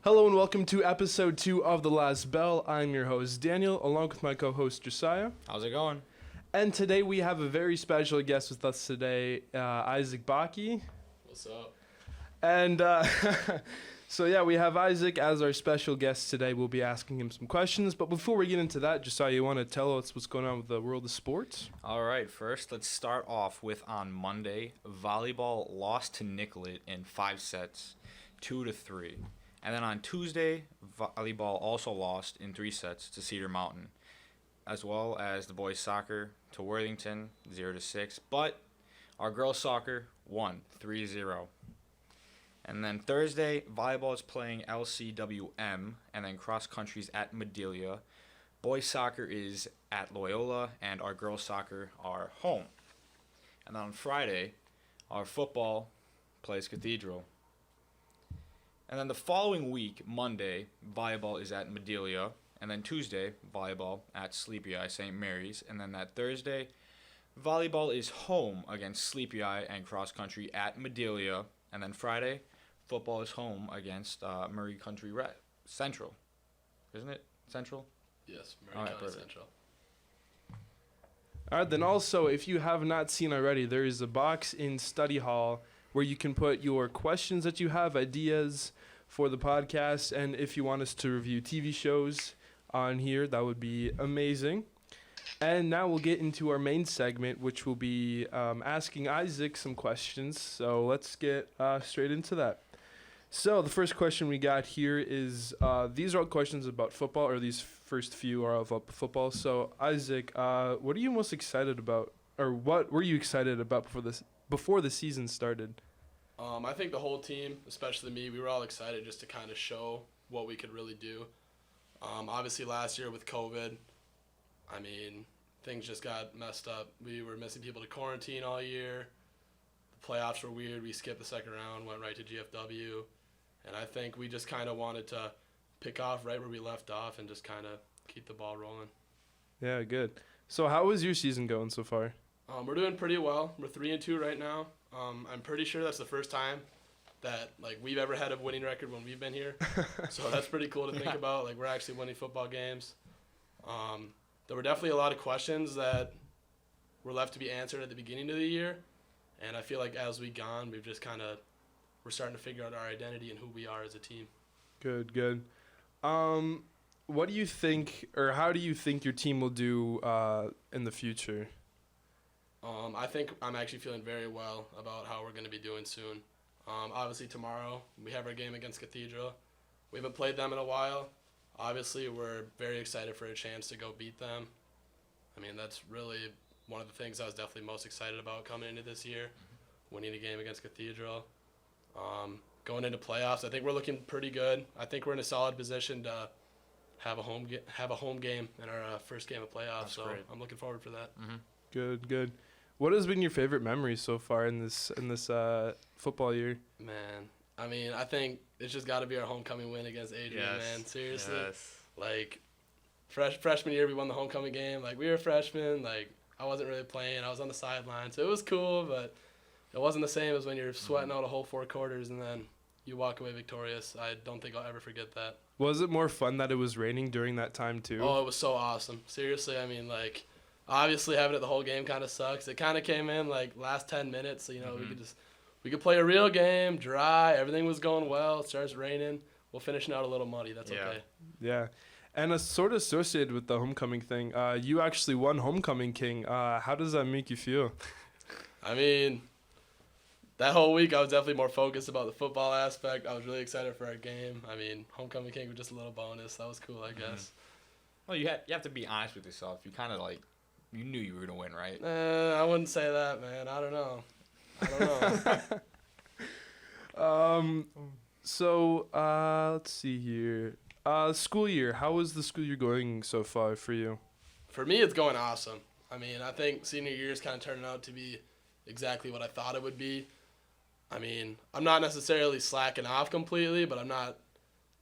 Hello and welcome to episode 2 of The Last Bell. I'm your host, Daniel, along with my co-host, Josiah. How's it going? And today we have a very special guest with us today, Isaac Bakke. What's up? And we have Isaac as our special guest today. We'll be asking him some questions. But before we get into that, Josiah, you want to tell us what's going on with the world of sports? All right, first let's start off with on Monday, volleyball lost to Nicollet in 5 sets, 2-3. And then on Tuesday, volleyball also lost in 3 sets to Cedar Mountain, as well as the boys soccer to Worthington, 0-6. But our girls soccer won 3-0. And then Thursday, volleyball is playing LCWM, and then cross country's at Madelia. Boys soccer is at Loyola, and our girls soccer are home. And then on Friday, our football plays Cathedral. And then the following week, Monday, volleyball is at Madelia. And then Tuesday, volleyball at Sleepy Eye St. Mary's. And then that Thursday, volleyball is home against Sleepy Eye and cross country at Madelia. And then Friday, football is home against Murray Country Central. Isn't it? Central? Yes, Murray County Central. All right, then also, if you have not seen already, there is a box in study hall where you can put your questions that you have, ideas for the podcast, and if you want us to review TV shows on here, that would be amazing. And now we'll get into our main segment, which will be asking Isaac some questions. So let's get straight into that. So the first question we got here is, these are all questions about football, or these first few are about football. So Isaac, what are you most excited about, or what were you excited about before the season started? I think the whole team, especially me, we were all excited just to kind of show what we could really do. Obviously last year with COVID, I mean, things just got messed up. We were missing people to quarantine all year. The playoffs were weird. We skipped the second round, went right to GFW. And I think we just kind of wanted to pick off right where we left off and just kind of keep the ball rolling. Yeah, good. So how is your season going so far? We're doing pretty well. We're 3-2 right now. I'm pretty sure that's the first time that we've ever had a winning record when we've been here. So that's pretty cool to think about. We're actually winning football games. There were definitely a lot of questions that were left to be answered at the beginning of the year. And I feel like as we've gone, we've just we're starting to figure out our identity and who we are as a team. Good. What do you think, or how do you think your team will do in the future? I think I'm actually feeling very well about how we're going to be doing soon. Obviously tomorrow we have our game against Cathedral. We haven't played them in a while. Obviously we're very excited for a chance to go beat them. I mean, that's really one of the things I was definitely most excited about coming into this year, winning a game against Cathedral. Going into playoffs, I think we're looking pretty good. I think we're in a solid position to have a home game in our first game of playoffs. That's so great. I'm looking forward for that. Mm-hmm. Good. What has been your favorite memory so far in this football year? Man, I mean, I think it's just got to be our homecoming win against Adrian, man. Seriously. Yes. Freshman year, we won the homecoming game. We were freshmen. I wasn't really playing. I was on the sideline. So it was cool, but it wasn't the same as when you're sweating out a whole 4 quarters and then you walk away victorious. I don't think I'll ever forget that. Was it more fun that it was raining during that time, too? Oh, it was so awesome. Seriously, I mean, obviously having it the whole game kind of sucks. It kind of came in last 10 minutes, so we could play a real game, dry, everything was going well. It starts raining. We'll finish out a little muddy. That's okay. Yeah. And sort of associated with the homecoming thing, you actually won Homecoming King. How does that make you feel? I mean, that whole week I was definitely more focused about the football aspect. I was really excited for our game. I mean, Homecoming King was just a little bonus. That was cool, I guess. Well, you have to be honest with yourself. You kind of you knew you were going to win, right? I wouldn't say that, man. I don't know. So, let's see here. School year. How is the school year going so far for you? For me, it's going awesome. I mean, I think senior year is kind of turning out to be exactly what I thought it would be. I mean, I'm not necessarily slacking off completely, but I'm not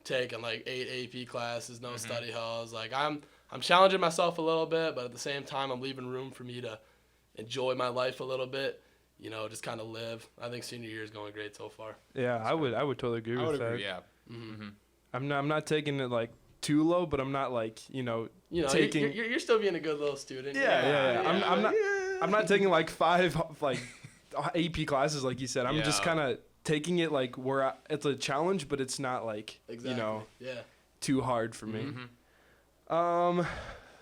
taking 8 AP classes, no study halls. I'm challenging myself a little bit, but at the same time, I'm leaving room for me to enjoy my life a little bit. Just kind of live. I think senior year is going great so far. Yeah, I would totally agree with that. Yeah. Mm-hmm. I'm not taking it like too low, but I'm not like taking. You're still being a good little student. Yeah. I'm not taking like 5 like AP classes like you said. I'm just kind of taking it like where it's a challenge, but it's not like too hard for me.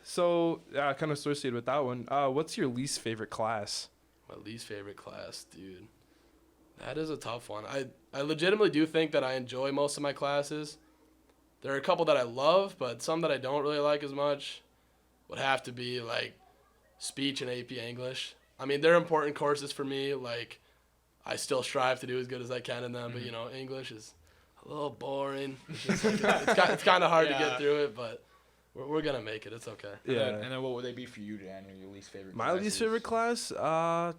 So kind of associated with that one. What's your least favorite class? My least favorite class, dude. That is a tough one. I legitimately do think that I enjoy most of my classes. There are a couple that I love, but some that I don't really like as much would have to be like speech and AP English. I mean, they're important courses for me. Like, I still strive to do as good as I can in them, but English is a little boring. It's kind of hard to get through it, but we're gonna make it. It's okay. Yeah. And then what would they be for you, Daniel? Your least favorite? My least favorite class? That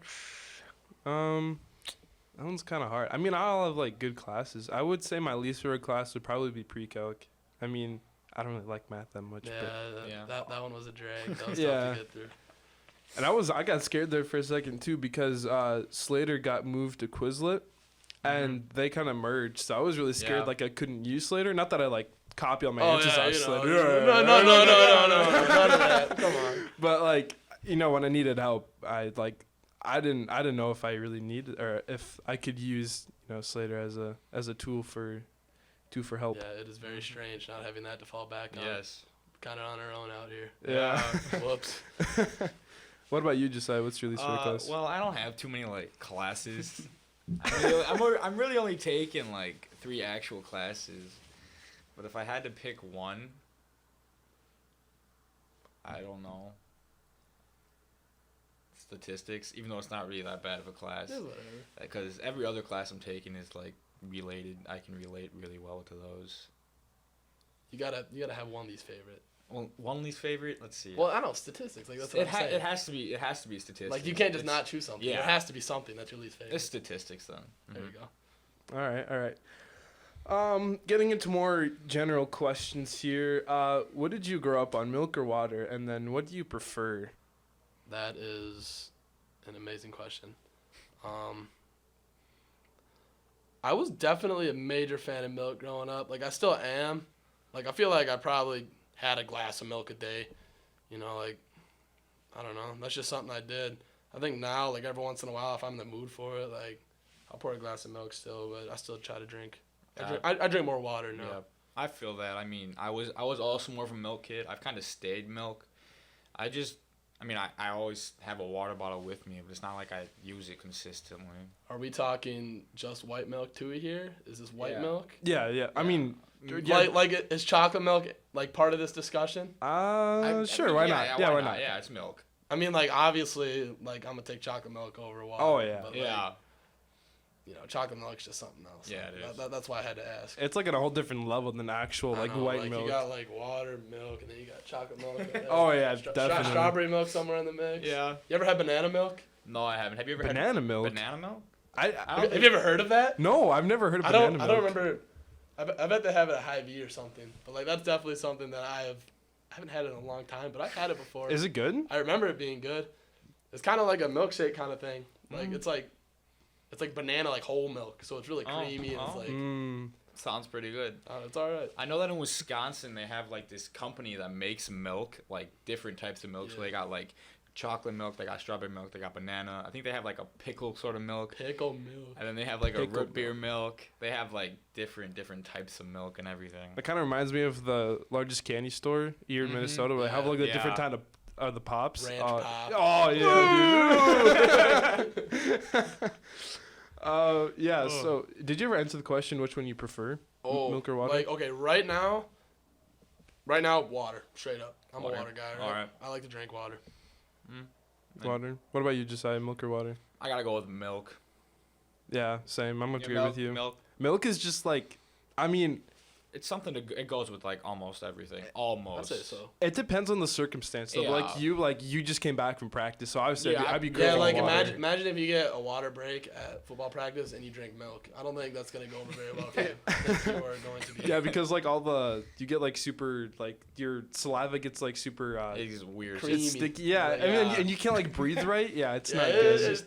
one's kind of hard. I mean, I all have like good classes. I would say my least favorite class would probably be pre-calc. I mean, I don't really like math that much. That one was a drag. That was tough to get through. And I got scared there for a second too because Slater got moved to Quizlet, and they kind of merged. So I was really scared like I couldn't use Slater. Not that I like copy all my answers off Slater. No, none of that. Come on. But like when I needed help, I didn't know if I really needed or if I could use Slater as a tool for help. Yeah, it is very strange not having that to fall back on. Yes. Kind of on our own out here. Yeah. Whoops. What about you, Josiah? What's your least favorite class? Well, I don't have too many like classes. I'm really only taking like 3 actual classes. But if I had to pick one, I don't know. Statistics, even though it's not really that bad of a class. Yeah, whatever. Because every other class I'm taking is like related. I can relate really well to those. You gotta have one least favorite. Well, one least favorite. Let's see. Well, I know statistics. Like that's what I'm saying. It has to be statistics. Like you can't just not choose something. Yeah. There has to be something that's your least favorite. It's statistics then. There you go. All right. Getting into more general questions here. What did you grow up on, milk or water? And then what do you prefer? That is an amazing question. I was definitely a major fan of milk growing up. Like I still am. Like I feel like I probably had a glass of milk a day. Like I don't know. That's just something I did. I think now, like every once in a while, if I'm in the mood for it, like I'll pour a glass of milk still, but I still try to drink. I drink more water now. Yeah, I feel that. I mean, I was also more of a milk kid. I've kind of stayed milk. I always have a water bottle with me, but it's not like I use it consistently. Are we talking just white milk too here? Is this white milk? Yeah. I mean, is chocolate milk like part of this discussion? Sure. Why not? Yeah, why not? Yeah, it's milk. I mean, like obviously, like I'm gonna take chocolate milk over water. Oh yeah. But, yeah. Chocolate milk's just something else. Yeah, it is. That's why I had to ask. It's like at a whole different level than actual white milk. You got like water, milk, and then you got chocolate milk. Oh yeah, definitely. Strawberry milk somewhere in the mix. Yeah. You ever had banana milk? No, I haven't. Have you ever had banana milk? Banana milk? Have you ever heard of that? No, I've never heard of banana milk. I don't remember. I bet they have it at Hy-Vee or something. But like that's definitely something that I haven't had it in a long time, but I've had it before. Is it good? I remember it being good. It's kind of like a milkshake kind of thing. Like it's like banana, like whole milk, so it's really creamy and it's like. Sounds pretty good. It's all right. I know that in Wisconsin they have like this company that makes milk, like different types of milk. Yeah. So they got like chocolate milk, they got strawberry milk, they got banana. I think they have like a pickle sort of milk. Pickle milk. And then they have like a root beer milk. They have like different types of milk and everything. That kind of reminds me of the largest candy store here in Minnesota, where they have like the different kind of the pops. Ranch pop. Oh yeah, dude. So did you ever answer the question which one you prefer? Milk or water? Like, okay, right now, water, straight up. I'm a water guy, right? All right. I like to drink water. Water. What about you, Josiah? Milk or water? I gotta go with milk. Yeah, same. I'm agree with you. Milk is just like, I mean, it's something it goes with like almost everything. Almost. I'd say so. It depends on the circumstance. So like you just came back from practice, so obviously I'd be great. Yeah, like imagine if you get a water break at football practice and you drink milk. I don't think that's gonna go over very well for you. If you are going to be. Yeah, because like you get like super like your saliva gets like super. It's weird. Creamy. It's sticky. Yeah, I mean, and you can't like breathe right. Yeah, it's not good.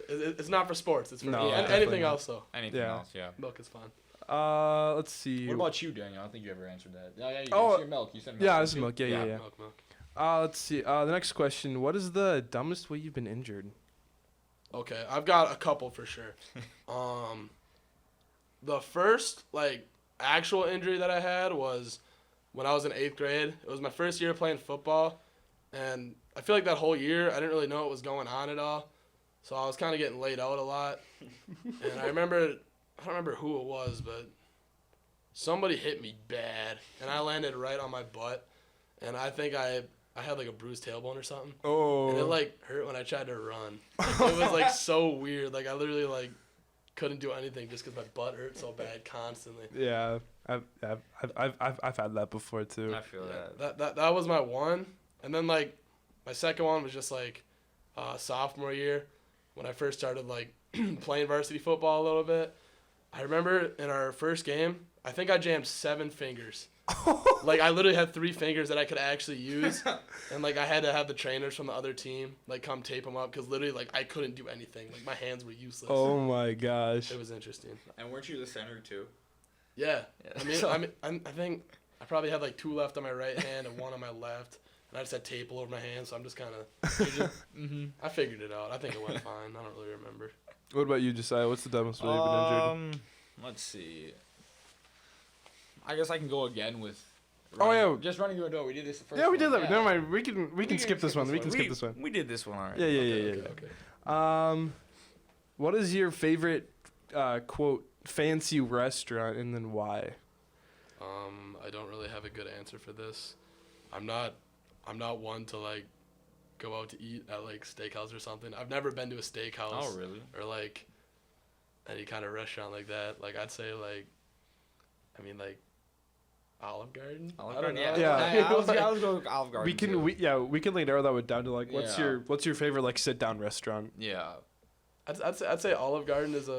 It's not for sports. It's for anything else though. Anything else, yeah. Milk is fine. Let's see. What about you, Daniel? I don't think you ever answered that. Yeah, you Oh, it's your milk. You said milk. Yeah, didn't this is you? milk. Yeah. Milk. Let's see. The next question. What is the dumbest way you've been injured? Okay, I've got a couple for sure. The first actual injury that I had was when I was in 8th grade. It was my first year playing football, and I feel like that whole year I didn't really know what was going on at all. So I was kind of getting laid out a lot. And I don't remember who it was, but somebody hit me bad, and I landed right on my butt, and I think I had like a bruised tailbone or something. Oh. And it hurt when I tried to run. It was so weird. I literally couldn't do anything just because my butt hurt so bad constantly. Yeah, I've had that before too. I feel that. That was my one, and then my second one was just sophomore year when I first started playing varsity football a little bit. I remember in our first game, I think I jammed 7 fingers. I literally had 3 fingers that I could actually use, and I had to have the trainers from the other team come tape them up because literally I couldn't do anything. My hands were useless. Oh my gosh. It was interesting. And weren't you the center too? Yeah. I think I probably had 2 left on my right hand and 1 on my left, and I just had tape all over my hands, so I'm just kind of. I figured it out. I think it went fine. I don't really remember. What about you, Josiah? What's the dumbest way you've been injured? Let's see. I guess I can go again with. Just running through a door. We did this the first. Yeah, we did that. Yeah. Never mind. We can skip this one. We can skip this one. We did this one already. Yeah. Okay. What is your favorite quote fancy restaurant, and then why? I don't really have a good answer for this. I'm not one to go out to eat at steakhouse or something. I've never been to a steakhouse. Oh, really? Or any kind of restaurant like that. I'd say Olive Garden. Olive I don't know. Garden, Yeah. I was going with Olive Garden. We can narrow that one down to what's Yeah. your favorite sit down restaurant? Yeah. I'd say Olive Garden is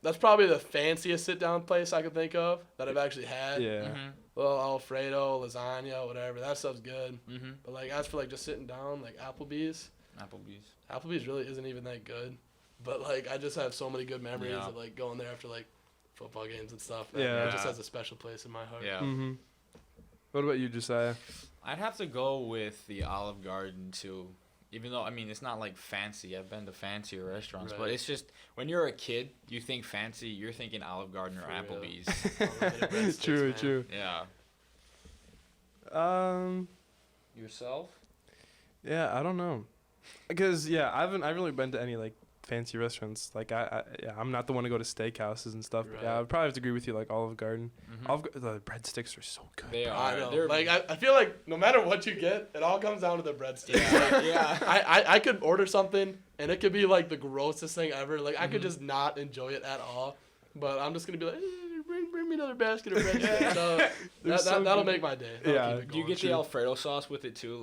that's probably the fanciest sit down place I could think of that I've actually had. Yeah. Mm-hmm. Well, Alfredo, lasagna, whatever. That stuff's good. Mm-hmm. But as for just sitting down, Applebee's really isn't even that good. But I just have so many good memories of going there after football games and stuff. Yeah. It just has a special place in my heart. Yeah. Mm-hmm. What about you, Josiah? I'd have to go with the Olive Garden too. Even though it's not fancy. I've been to fancier restaurants, Right. but it's just when you're a kid, you think fancy. You're thinking Olive Garden or For real. Applebee's. True. Yeah. Yourself? Yeah, I don't know, because I haven't really been to any fancy restaurants. I'm not the one to go to steakhouses and stuff. Right. Yeah, I'd probably have to agree with you. Olive Garden. Mm-hmm. The breadsticks are so good. They I are. know. They're, I feel no matter what you get, it all comes down to the breadsticks. yeah. I could order something and it could be the grossest thing ever. I could just not enjoy it at all. But I'm just gonna be bring me another basket of breadsticks. So that'll make my day. That'll keep it Do you going. get the Alfredo sauce with it too,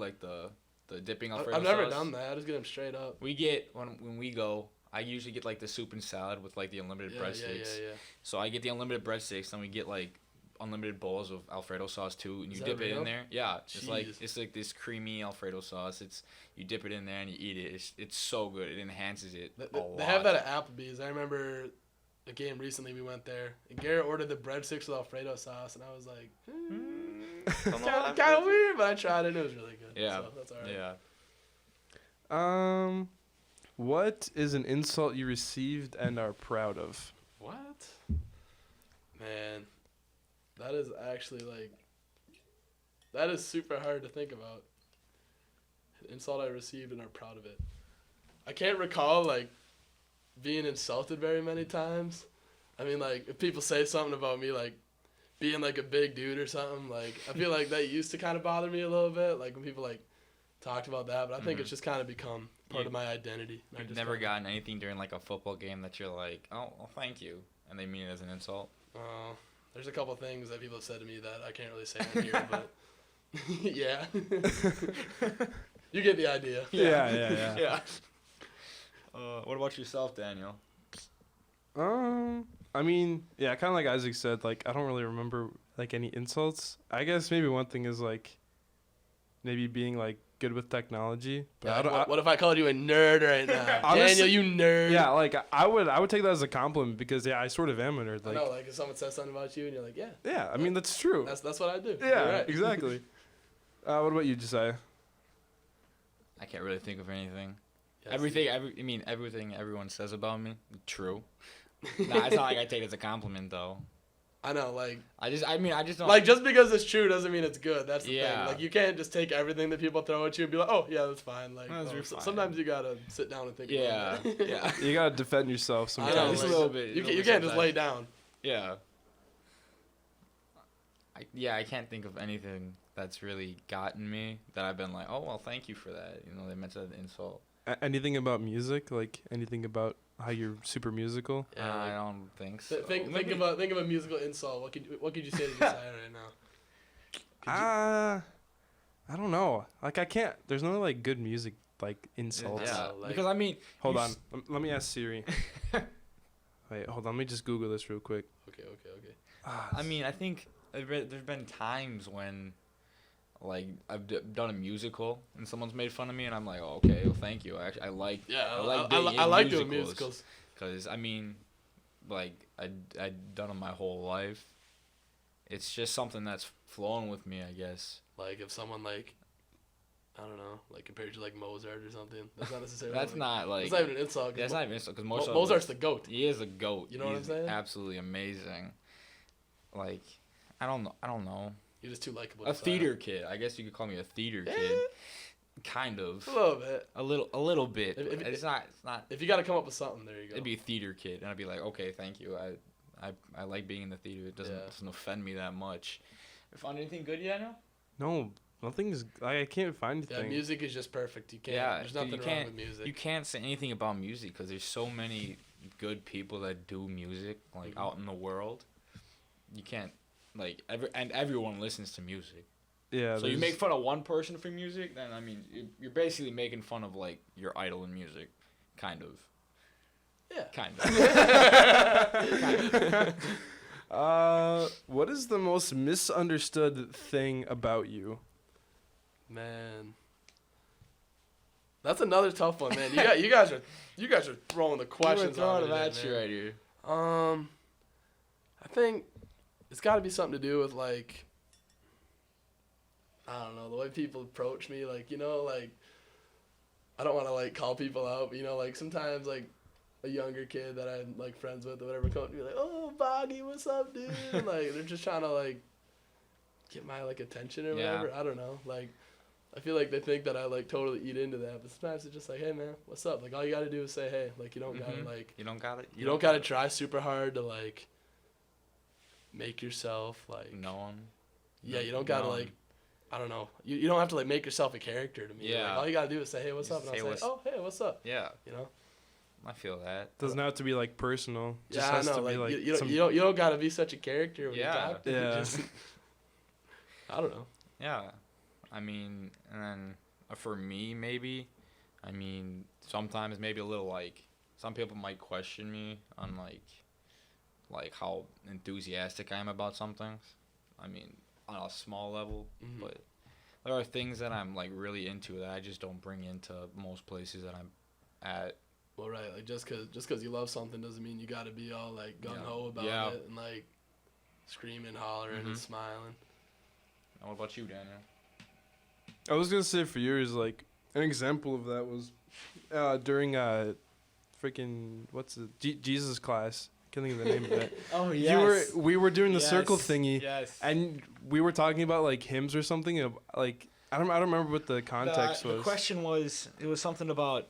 the dipping Alfredo I've sauce? never done that. I just get them straight up. We get when we go. I usually get the soup and salad with the unlimited breadsticks. Yeah. So I get the unlimited breadsticks, and we get unlimited bowls of Alfredo sauce too, and you Is dip that it in real? there. Yeah, Jeez. it's this creamy Alfredo sauce. You dip it in there and you eat it. It's so good. It enhances it a lot. They have that at Applebee's. I remember a game recently we went there, and Garrett ordered the breadsticks with Alfredo sauce, and I was kind of weird, but I tried it and it was really good. Yeah, so that's all right. Yeah. What is an insult you received and are proud of? What? Man, that is actually that is super hard to think about. An insult I received and are proud of it. I can't recall being insulted very many times. I mean, if people say something about me being a big dude or something, I feel that used to kind of bother me a little bit, when people talked about that, but I think it's just kind of become part of my identity. You've never gotten anything during a football game that you're oh, well, thank you, and they mean it as an insult. There's a couple things that people have said to me that I can't really say on here, but yeah. You get the idea. Yeah. Yeah. What about yourself, Daniel? I mean, yeah, kind of like Isaac said, I don't really remember any insults. I guess maybe one thing is maybe being like good with technology. But Yeah, I don't. what if I called you a nerd right now? Honestly, Daniel, you nerd. Yeah, like I would take that as a compliment because I sort of am a nerd. I Like know, like if someone says something about you and you're like, yeah. yeah, I mean that's true. That's what I do. Yeah, You're right. exactly. What about you, Josiah? I can't really think of anything. Yes. Everything everyone says about me, true. Nah, it's not like I take it as a compliment though. I know, like I just don't like just because it's true doesn't mean it's good. That's the Yeah. thing. Like you can't just take everything that people throw at you and be like, oh yeah, that's fine. Like That's no, fine. sometimes you gotta sit down and think. Yeah, About it. yeah, You gotta defend yourself I sometimes. know, just a like, little bit. You can't just lay down. Yeah. I can't think of anything that's really gotten me that I've been like, oh well, thank you for that. You know, they meant an insult. Anything about music? Like anything about how you're super musical? Yeah, I like, don't think so. think Maybe- of a musical insult. What could you say to Josiah right now? I don't know. Like I can't. There's no like good music like insults. Yeah, like- because I mean, Hold you on. Let me ask Siri. Wait, hold on. Let me just Google this real quick. Okay. I mean, I think there's been times when, like, I've done a musical and someone's made fun of me, and I'm like, oh, okay, well, thank you. I like, Yeah, I like like doing musicals. musicals. Because I mean, like I'd done them my whole life. It's just something that's flowing with me, I guess. Like if someone like, I don't know, like compared to like Mozart or something. That's not necessarily. That's not like. That's not even an insult. That's not even because Mozart's the goat. He is a goat. You know what I'm He's saying? Absolutely amazing. Like, I don't know. You're just too likable. A theater kid. I guess you could call me a theater kid. Kind of. A little bit. A little bit. If- It's not. If you got to come up with something, there you go. It'd be a theater kid, and I'd be like, okay, thank you. I like being in the theater. It doesn't offend me that much. You found anything good yet? No. No, nothing's. I can't find Yeah, anything. music is just perfect. You can't. Yeah, There's 'cause nothing you wrong can't- with music. You can't say anything about music because there's so many good people that do music like out in the world. You can't everyone listens to music. Yeah. So you there's- make fun of one person for music, then I mean you're basically making fun of like your idol in music, kind of. Yeah. Kind of. What is the most misunderstood thing about you? Man. That's another tough one, man. You guys are throwing the questions throwing on me at there, you man. right here. I think it's got to be something to do with like, I don't know, the way people approach me. Like, you know, like I don't want to like call people out, but you know, like sometimes like a younger kid that I'm like friends with or whatever come up to me like, oh, Boggy, what's up, dude? And, like they're just trying to like get my like attention or Yeah. whatever. I don't know. Like I feel like they think that I like totally eat into that, but sometimes it's just like, hey man, what's up? Like all you gotta do is say hey. Like you don't gotta like You don't got it. you don't gotta try super hard to like make yourself like No one. yeah, you don't gotta No. like I don't know. You don't have to like make yourself a character to me. Yeah. Like, all you gotta do is say, hey, what's up? And Say I'll say, what's- oh, hey, what's up? Yeah, You know? I feel that. Doesn't have to be like personal. Just Yeah, I has know. to Like, be like you some. don't gotta be such a character when Yeah. you talk to me. Yeah. Just, I don't know. Yeah, I mean, and then for me, maybe, I mean, sometimes maybe a little like some people might question me on like how enthusiastic I am about some things. I mean, on a small level, Mhm. but there are things that I'm like really into that I just don't bring into most places that I'm at. Well, right. Like just cause you love something doesn't mean you gotta be all like gung ho about Yeah. it and like screaming, hollering, and Mhm. smiling. And what about you, Daniel? I was gonna say for yours, like an example of that was during freaking what's it Jesus class. Can't think of the name of it. Oh We were doing the circle thingy, Yes. and we were talking about like hymns or something. Like I don't remember what the context the was. question was something about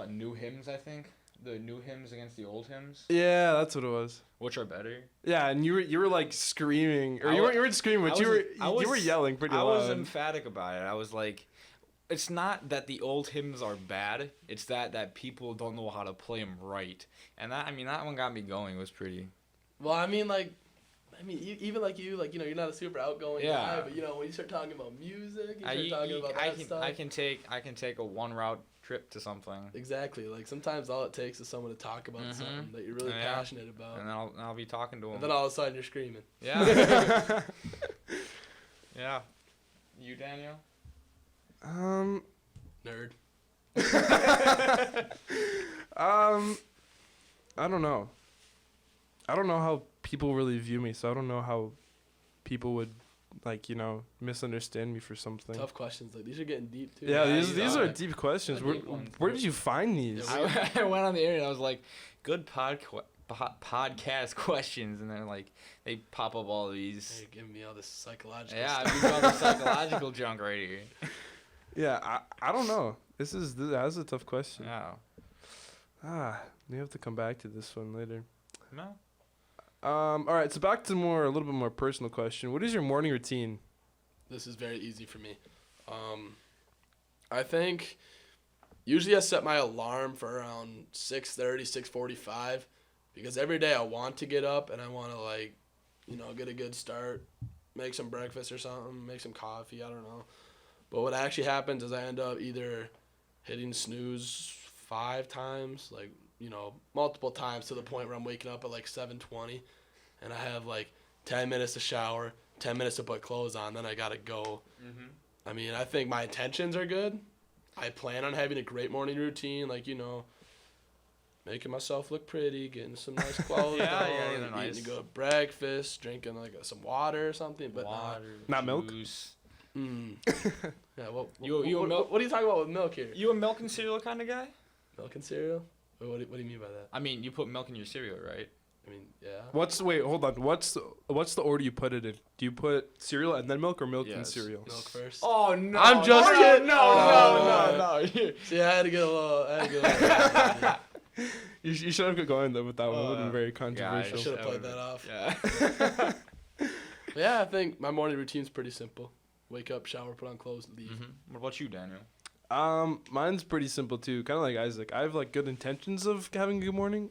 new hymns, I think. The new hymns against the old hymns, Yeah, that's what it was. which are better. Yeah, and you were like screaming, or I you wa- weren't screaming, but I you was- were yelling pretty I loud. was emphatic about it. I was like, it's not that the old hymns are bad. It's that people don't know how to play them right. And that one got me going. It was pretty. Well, I mean, even like you, like, you know, you're not a super outgoing Yeah. guy, but, you know, when you start talking about music, you start talking about that stuff. I can take a one route trip to something, Exactly. Like, sometimes all it takes is someone to talk about Mhm. something that you're really Yeah. passionate about. and then I'll be talking to them. And then all of a sudden you're screaming. Yeah. Yeah. You, Daniel? Nerd. I don't know. I don't know how people really view me, so I don't know how people would, like, misunderstand me for something. Tough questions. Like, these are getting deep, too. Yeah, Yeah, these are deep questions. They're deep ones. Where did you find these? I went on the internet. I was like, good podcast questions, and then like they pop up all these. You're giving me all this psychological Yeah, stuff. we got the psychological junk right here. Yeah, I don't know. That's a tough question. Yeah. We have to come back to this one later. No. All right, so back to a little bit more personal question. What is your morning routine? This is very easy for me. I think usually I set my alarm for around 6:30, 6:45 because every day I want to get up and I want to get a good start, make some breakfast or something, make some coffee, I don't know. But what actually happens is I end up either hitting snooze 5 times, multiple times to the point where I'm waking up at 7:20 and I have 10 minutes to shower, 10 minutes to put clothes on, then I got to go. Mm-hmm. I mean, I think my intentions are good. I plan on having a great morning routine, making myself look pretty, getting some nice clothes on, nice. eating a good breakfast, drinking some water or something, but Not milk? Juice. Yeah, what are you talking about with milk here? You a milk and cereal kind of guy? Milk and cereal? What do you mean by that? I mean, you put milk in your cereal, right? I mean, yeah. Wait, hold on. What's the order you put it in? Do you put cereal and then milk, or milk and Yes. cereal? Milk first. Oh no! I'm just kidding. No. See, I had to get a little. You should have kept going though with that one. It would have been very I controversial. should have played that off. Yeah. Yeah, I think my morning routine's pretty simple. Wake up, shower, put on clothes, and leave. Mm-hmm. What about you, Daniel? Mine's pretty simple too. Kind of like Isaac. I have good intentions of having a good morning,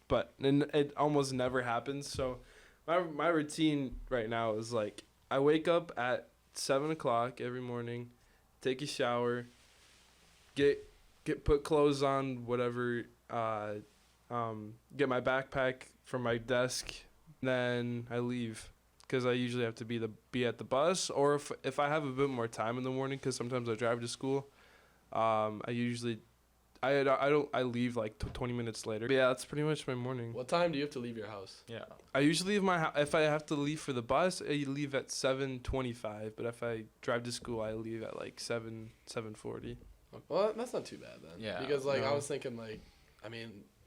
but it almost never happens. So my routine right now is I wake up at 7:00 every morning, take a shower, get put clothes on, whatever. Get my backpack from my desk, then I leave. Because I usually have to be at the bus, or if I have a bit more time in the morning, because sometimes I drive to school, I leave 20 minutes later. But yeah, that's pretty much my morning. What time do you have to leave your house? Yeah. I usually leave my house if I have to leave for the bus. I leave at 7:25, but if I drive to school, I leave at 7:40. Well, that's not too bad then. Yeah. Because No. I was thinking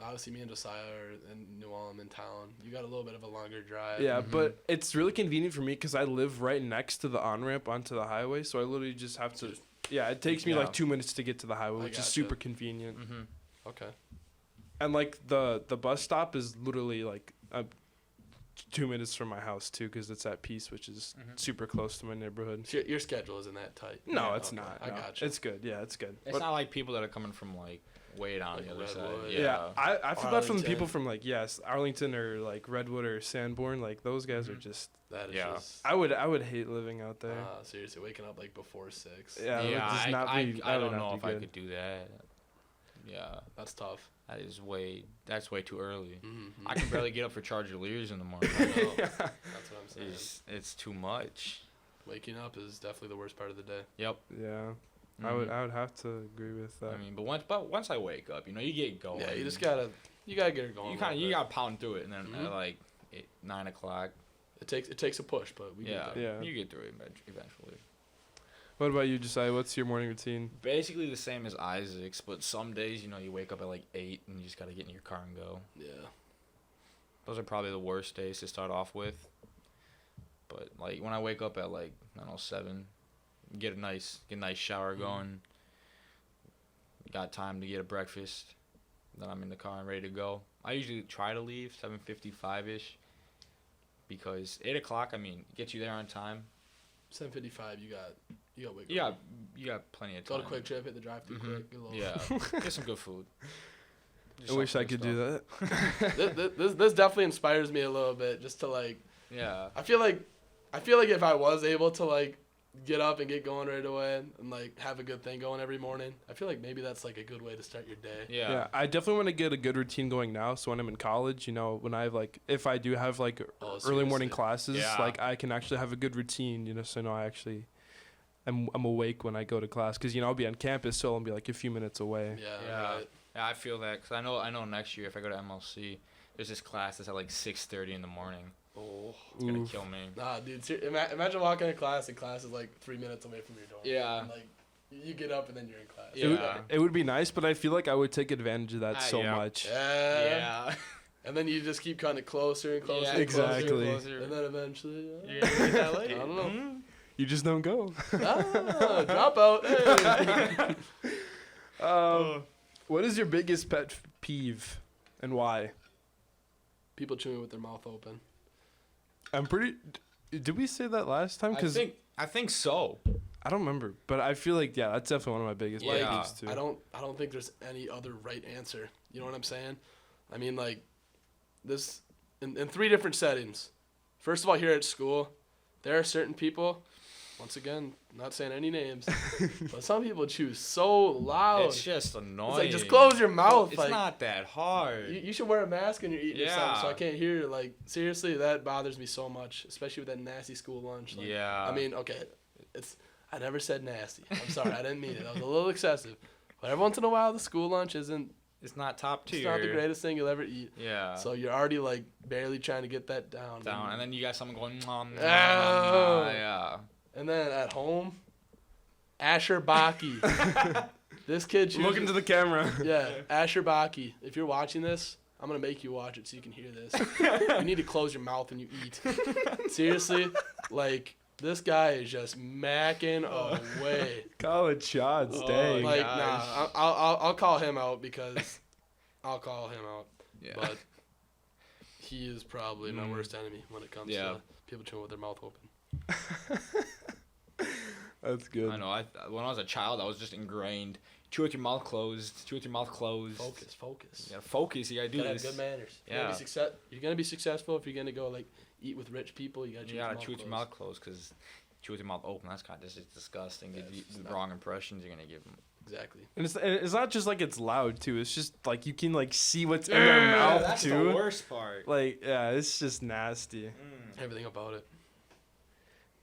obviously me and Josiah are in New Ulm in town. You got a little bit of a longer drive. Yeah, Mhm. but it's really convenient for me because I live right next to the on-ramp onto the highway, so I literally just have to. Yeah, it takes me Yeah. 2 minutes to get to the highway, which is gotcha. super convenient. Mm-hmm. Okay. And the bus stop is literally 2 minutes from my house too, because it's at Peace, which is super close to my neighborhood. So your schedule isn't that tight. No, Yeah, it's okay, not. I No. gotcha. It's good. Yeah, it's good. It's But- not like people that are coming from way down the other Redwood. side. yeah, I feel bad for the Arlington. people from Arlington or Redwood or Sanborn. Those guys are Mhm. just. That is Yeah. just. I would hate living out there. Seriously, waking up before 6. Yeah, it would just I, not I, be- I that would don't not know be if I good. could do that. Yeah, That's tough. that's way too early. Mm-hmm. I can barely get up for Chargers in the morning. I know. That's what I'm saying. It's too much. Waking up is definitely the worst part of the day. Yep. Yeah, I Mhm. would have to agree with that. I mean, but once I wake up, you get going. Yeah, you just gotta get her going. You gotta pound through it, and then Mhm. at 9 o'clock. It takes a push, but we Yeah, get there. Yeah. you get through it eventually. What about you, Josiah? What's your morning routine? Basically the same as Isaac's, but some days you wake up at 8 and you just gotta get in your car and go. Yeah. Those are probably the worst days to start off with. But when I wake up at 7, get a nice shower going. Got time to get a breakfast. Then I'm in the car and ready to go. I usually try to leave 7:55ish because 8 o'clock. Gets you there on time. 7:55. You got wake You up. got plenty of time. Go to Quick Trip, hit the drive-through Mhm. quick. Get a little. Yeah, get some good food. I wish I could do that. This definitely inspires me a little bit, just to Yeah. I feel like if I was able to get up and get going right away and have a good thing going every morning, I feel like maybe that's a good way to start your day. Yeah. Yeah, I definitely want to get a good routine going now. So when I'm in college, when I have if I do have early morning seriously. classes, Yeah. I can actually have a good routine. So I I'm awake when I go to class, because I'll be on campus, so I'll be like a few minutes away. Yeah. Right. Yeah, I feel that, because I know next year if I go to MLC, there's this class that's at like 6:30 in the morning. Oh, It's gonna Oof. kill me. nah, dude. Imagine walking to class and class is like 3 minutes away from your dorm. Yeah. And, like, you get up and then you're in class. Yeah. It would be nice, but I feel like I would take advantage of that so yeah. much. Yeah. And then you just keep cutting it closer and closer. Yeah, and closer exactly. and closer. And then eventually. You're gonna get that late. I don't know. Mhm. You just don't go. Drop out. Hey. What is your biggest pet peeve, and why? People chewing with their mouth open. I'm pretty. Did we say that last time? Because I think so. I don't remember, but I feel like that's definitely one of my biggest pet Yeah. peeves too. I don't think there's any other right answer. You know what I'm saying? I mean, like, this in 3 different settings. First of all, here at school, there are certain people. Once again, not saying any names, but some people chew so loud. It's just annoying. It's like, just close your mouth. It's like, not that hard. you should wear a mask when you're eating or something, so I Yeah. can't hear. Like, seriously, that bothers me so much, especially with that nasty school lunch. Like, Yeah. I mean, okay, I never said nasty. I'm sorry, I didn't mean it. That was a little excessive. But every once in a while, the school lunch isn't. It's not top tier. It's not the greatest thing you'll ever eat. Yeah. So you're already like barely trying to get that down. Down, and then you got someone going. Oh. Yeah. And then at home, Asher Bakke. This kid chews. Look into the camera. Yeah, Asher Bakke. If you're watching this, I'm gonna make you watch it so you can hear this. You need to close your mouth when you eat. Seriously, like, this guy is just macking away. College shots, Oh, dang. Like, gosh. nah, I'll call him out because I'll call him out. Yeah. But he is probably my worst enemy when it comes Yeah. to people chewing with their mouth open. That's good. I know. When I was a child, I was just ingrained. Chew with your mouth closed. Chew with your mouth closed. Focus. You gotta focus. You gotta do You gotta have this. good manners. Yeah. You're gonna be successful if you're gonna go like eat with rich people. You gotta chew, You gotta with chew with your your mouth mouth closed, because chew with your mouth open, that's kind of just disgusting. Yeah, Give it's you just the not- wrong impressions you're gonna give them. Exactly. And it's not just like it's loud too. It's just like you can like see what's in their mouth too. worst part. Like, yeah, it's just nasty. Everything about it.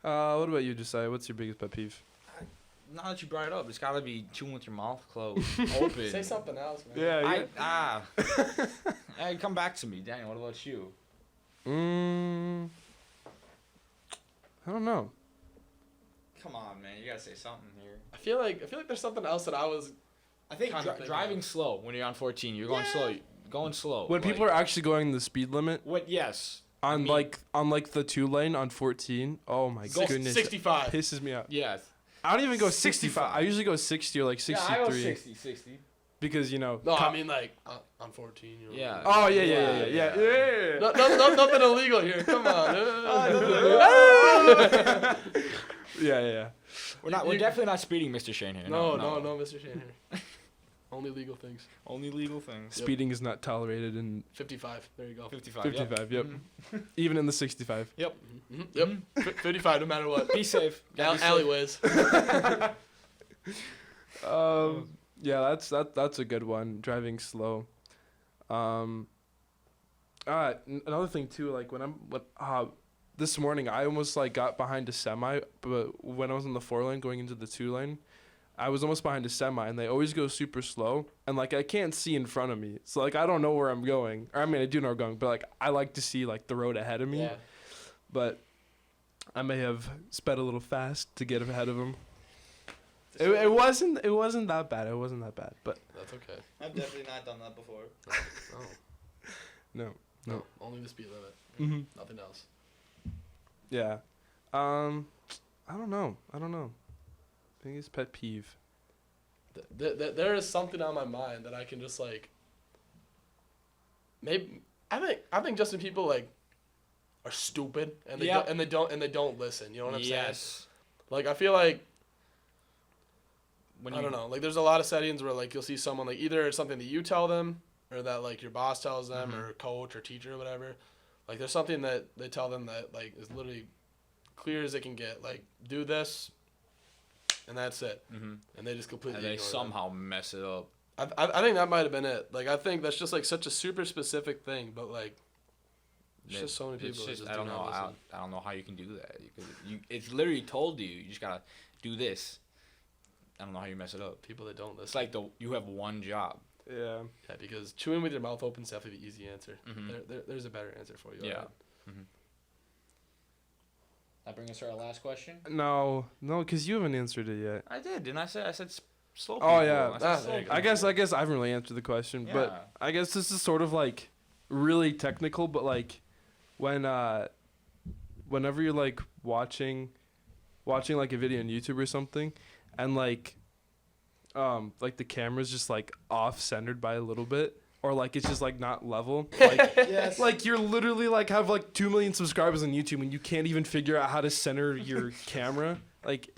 What about you, Josiah? What's your biggest pet peeve? Now that you brought it up, it's gotta be chewing with your mouth closed, open. Say something else, man. Yeah. Hey, come back to me, Daniel. What about you? I don't know. Come on, man. You gotta say something here. I feel like there's something else that I was. I think Kinda thinking driving of. slow when you're on 14. You're going slow. You're going slow. When people are actually going the speed limit What? Yes. on mean- like the 2-lane on 14. Oh my goodness. 65. Pisses me off. Yes. I don't even go 65. I usually go 60 or like 63 Yeah, I go 60. because No, co- I mean like I'm 14. You know. Yeah. Oh yeah. Yeah. Nothing illegal here. Come on. Yeah. We're definitely not speeding, Mr. Shane here. No, Mr. Shane here. Only legal things. Only legal things. Speeding is not tolerated in 55. There you go. 55. 55. Yep. Even in the 65. Yep. Yep. 55, no matter what. Be safe. Gotta be safe. Alleyways. Yeah, that's a good one. Driving slow. Another thing too, like this morning I almost like got behind a semi, but when I was in the 4-lane going into the 2-lane, I was almost behind a semi, and they always go super slow, and like I can't see in front of me, so like I don't know where I'm going. Or I mean, I do know where I'm going, but like I like to see like the road ahead of me. Yeah. But I may have sped a little fast to get ahead of them. It wasn't that bad. It wasn't that bad, but That's okay. I've definitely not done that before. No. no. Only the speed limit. Mm-hmm. Nothing else. Yeah. I don't know. Biggest pet peeve. There is something on my mind that I can just like. Maybe I think just when people like are stupid and they Yep. they don't listen. You know what I'm saying? Yes. Like I feel like When I you- don't know. Like there's a lot of settings where like you'll see someone like either it's something that you tell them or that like your boss tells them or coach or teacher or whatever. Like there's something that they tell them that like is literally clear as it can get. Like do this, and that's it. Mhm. And they just completely And they ignore somehow mess it up. them. I think that might have been it. Like I think that's just like such a super specific thing, but like there's just so many It's people. just, that I just don't do not know. listen. I don't know how you can do that. It's literally told you. You just gotta do this. I don't know how you mess it up. People that don't listen. It's like you have one job. Yeah. Yeah, because chewing with your mouth open is definitely the easy answer. Mhm. There's a better answer for you. Yeah. Alright. That brings us to our last question. No, because you haven't answered it yet. I did, didn't I say? I said slow. Oh, people. yeah. I said Ah, slow there you go. people. I guess I haven't really answered the question, but Yeah. I guess this is sort of like really technical, but like when whenever you're like watching like a video on YouTube or something, and like the camera's just like off centered by a little bit, or like it's just like not level, like Yes. like you're literally like have like 2 million subscribers on YouTube and you can't even figure out how to center your camera. Like,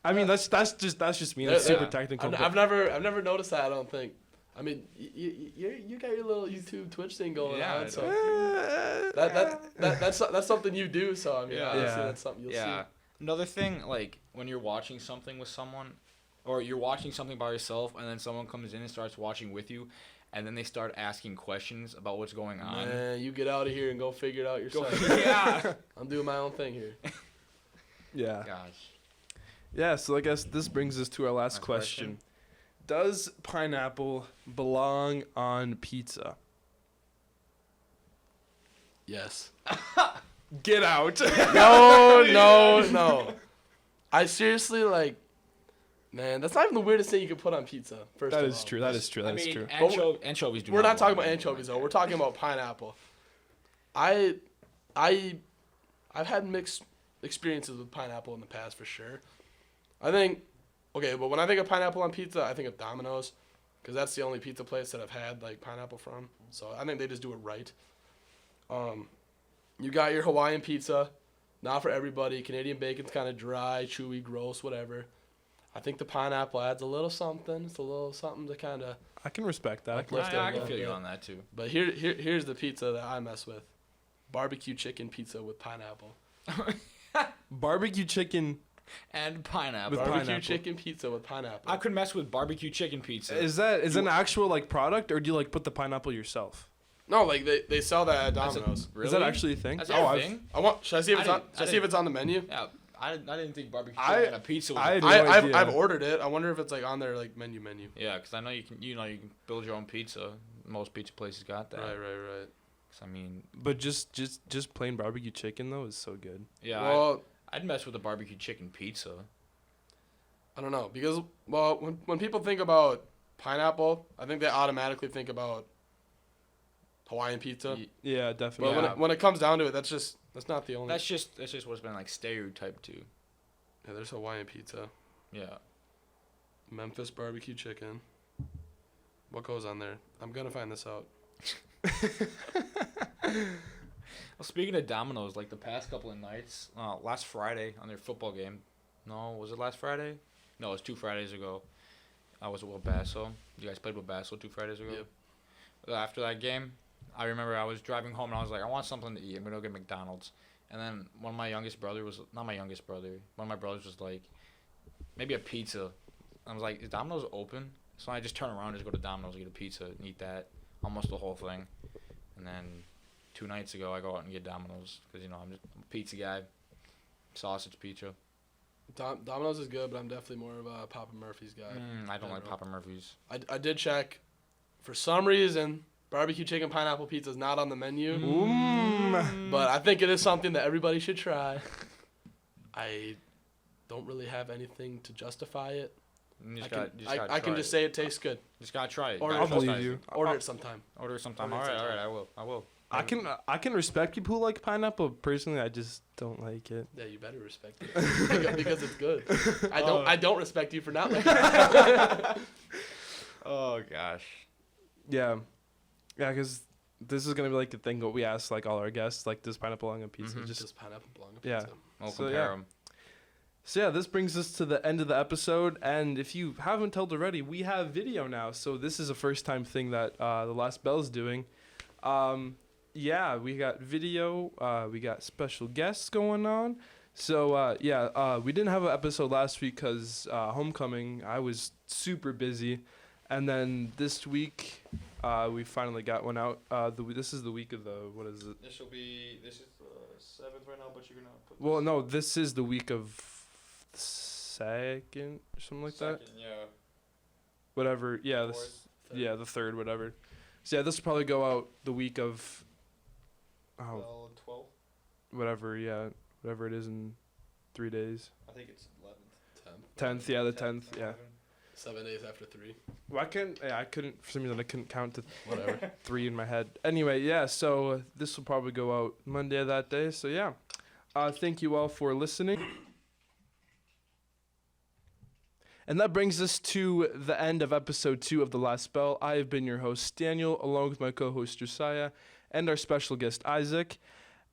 I mean that's just me. That's super Yeah. technical. I've never noticed that. I don't think. I mean, you got your little YouTube Twitch thing going Yeah, on, so but, that's something you do. So I mean, Yeah. obviously Yeah. that's something you'll Yeah. see. Another thing, like when you're watching something with someone, or you're watching something by yourself, and then someone comes in and starts watching with you, and then they start asking questions about what's going on. Man, you get out of here and go figure it out yourself. Yeah. I'm doing my own thing here. yeah. Gosh. Yeah, so I guess this brings us to our last Last question. Does pineapple belong on pizza? Yes. Get out. No. I seriously like. Man, that's not even the weirdest thing you could put on pizza. First That of is all. true. That is true. That is true. Anchovies do We're not talking belong about on anchovies pizza. though. We're talking about pineapple. I've had mixed experiences with pineapple in the past for sure. I think, okay, but when I think of pineapple on pizza, I think of Domino's, because that's the only pizza place that I've had like pineapple from. So I think they just do it right. You got your Hawaiian pizza, not for everybody. Canadian bacon's kind of dry, chewy, gross, whatever. I think the pineapple adds a little something. It's a little something to kind of. I can respect that. Like, lift Yeah, it I a can little feel you bit. on that too. But here's the pizza that I mess with: barbecue chicken pizza with pineapple. Barbecue chicken. And pineapple. With Barbecue pineapple. chicken pizza with pineapple. I could mess with barbecue chicken pizza. Is that an actual like product, or do you like put the pineapple yourself? No, like they sell that at That's Domino's. Really? Is that actually a thing? That's oh, a I've- thing? I want. Should I see if I it's on? didn't- Should I I see if it's on the menu? Yeah, I didn't think barbecue I- chicken and a pizza was I a had thing. no idea. I've ordered it. I wonder if it's like on their like menu. Yeah, because I know you can build your own pizza. Most pizza places got that. Right. 'Cause, I mean, But just plain barbecue chicken though is so good. yeah, Well, I'd mess with a barbecue chicken pizza. I don't know because when people think about pineapple, I think they automatically think about Hawaiian pizza. Yeah, But definitely. Yeah. when it comes down to it, that's not the only. That's just what's been like stereotyped too. Yeah, there's Hawaiian pizza, Yeah. Memphis barbecue chicken. What goes on there? I'm gonna find this out. Well, speaking of Domino's, like the past couple of nights, last Friday on their football game. No, was it last Friday? No, it was 2 Fridays ago. I was at Wabasso. You guys played Wabasso 2 Fridays ago? Yep. After that game, I remember I was driving home and I was like, I want something to eat. I'm going to go get McDonald's. And then one of my youngest brother was, not my youngest brother, one of my brothers was like, maybe a pizza. I was like, is Domino's open? So I just turn around and just go to Domino's and get a pizza and eat that. Almost the whole thing. And then 2 nights ago, I go out and get Domino's because, I'm just a pizza guy. Sausage pizza. Domino's is good, but I'm definitely more of a Papa Murphy's guy. I don't like general. Papa Murphy's. I did check. For some reason, barbecue chicken pineapple pizza is not on the menu. But I think it is something that everybody should try. I don't really have anything to justify it. I can just say it tastes good. Just gotta try it. Or I'll believe you. Order it sometime. Order it sometime. Order it All right, sometime. I will. I can respect people who like pineapple. Personally, I just don't like it. Yeah, you better respect it because it's good. I don't respect you for not liking it. Oh gosh. Yeah, because this is gonna be like the thing that we ask like all our guests, like, does pineapple belong on pizza? Mhm. Just Does pineapple belong on Yeah. pizza? We'll So, compare yeah. them. So yeah, this brings us to the end of the episode, and if you haven't told already, we have video now. So this is a first-time thing that the Last Bell's doing. Yeah, we got video. We got special guests going on. So we didn't have an episode last week because homecoming. I was super busy, and then this week we finally got one out. This is the week of the what is it? This is the 7th right now, but you're gonna put. Well, no, this is the week of 2nd or something like that. Yeah. Whatever. Yeah. Third. The 3rd. Whatever. So yeah, this will probably go out the week of. Oh. 12. Whatever. Yeah. Whatever it is in 3 days. I think it's 11th. 10th. 10th. Yeah. The 10th. Yeah. 7 days after 3. Well, I couldn't, for some reason, I couldn't count to Whatever. 3 in my head. Anyway, yeah, so this will probably go out Monday of that day. So, yeah. Thank you all for listening. And that brings us to the end of episode 2 of The Last Spell. I have been your host, Daniel, along with my co-host, Josiah, and our special guest, Isaac.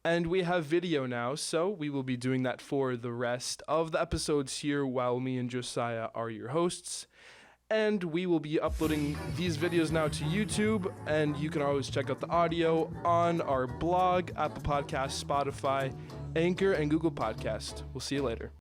And we have video now, so we will be doing that for the rest of the episodes here while me and Josiah are your hosts. And we will be uploading these videos now to YouTube, and you can always check out the audio on our blog, Apple Podcasts, Spotify, Anchor, and Google Podcast. We'll see you later.